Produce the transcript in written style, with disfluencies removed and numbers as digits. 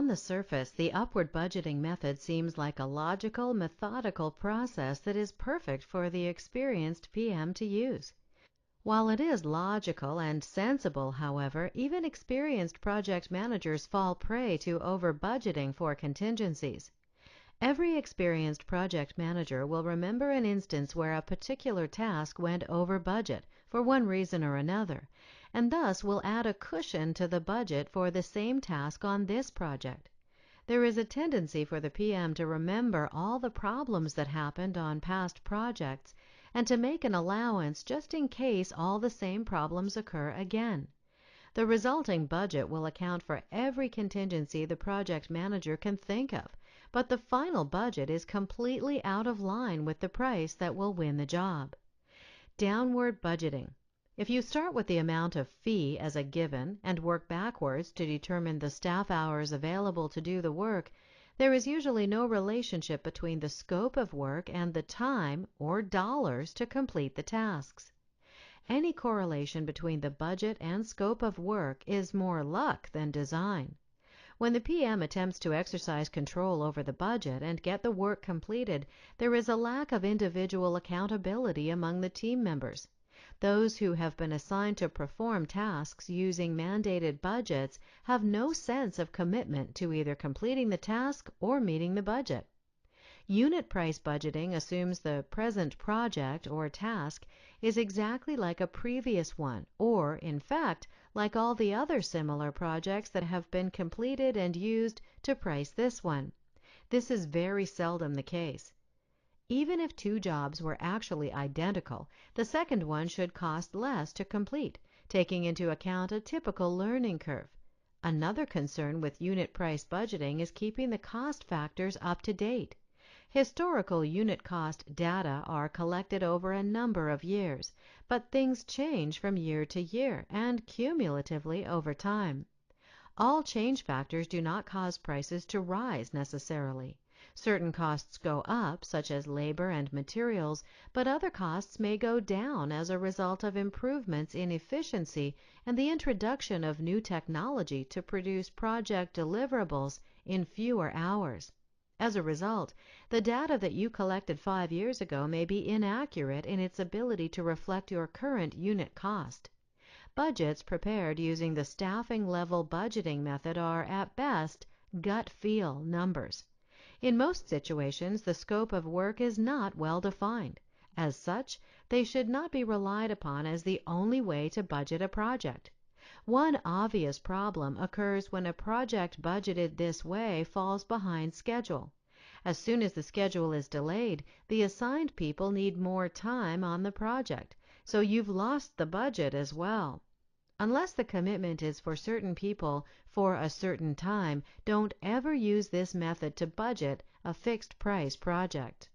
the surface, the upward budgeting method seems like a logical, methodical process that is perfect for the experienced PM to use. While it is logical and sensible, however, even experienced project managers fall prey to over-budgeting for contingencies. Every experienced project manager will remember an instance where a particular task went over budget for one reason or another, and thus will add a cushion to the budget for the same task on this project. There is a tendency for the PM to remember all the problems that happened on past projects and to make an allowance just in case all the same problems occur again. The resulting budget will account for every contingency the project manager can think of, but the final budget is completely out of line with the price that will win the job. Downward budgeting. If you start with the amount of fee as a given and work backwards to determine the staff hours available to do the work, there is usually no relationship between the scope of work and the time or dollars to complete the tasks. Any correlation between the budget and scope of work is more luck than design. When the PM attempts to exercise control over the budget and get the work completed, there is a lack of individual accountability among the team members. Those who have been assigned to perform tasks using mandated budgets have no sense of commitment to either completing the task or meeting the budget. Unit price budgeting assumes the present project or task is exactly like a previous one, or, in fact, like all the other similar projects that have been completed and used to price this one. This is very seldom the case. Even if two jobs were actually identical, the second one should cost less to complete, taking into account a typical learning curve. Another concern with unit price budgeting is keeping the cost factors up to date. Historical unit cost data are collected over a number of years, but things change from year to year and cumulatively over time. All change factors do not cause prices to rise necessarily. Certain costs go up, such as labor and materials, but other costs may go down as a result of improvements in efficiency and the introduction of new technology to produce project deliverables in fewer hours. As a result, the data that you collected 5 years ago may be inaccurate in its ability to reflect your current unit cost. Budgets prepared using the staffing level budgeting method are, at best, gut feel numbers. In most situations, the scope of work is not well defined. As such, they should not be relied upon as the only way to budget a project. One obvious problem occurs when a project budgeted this way falls behind schedule. As soon as the schedule is delayed, the assigned people need more time on the project, so you've lost the budget as well. Unless the commitment is for certain people for a certain time, don't ever use this method to budget a fixed price project.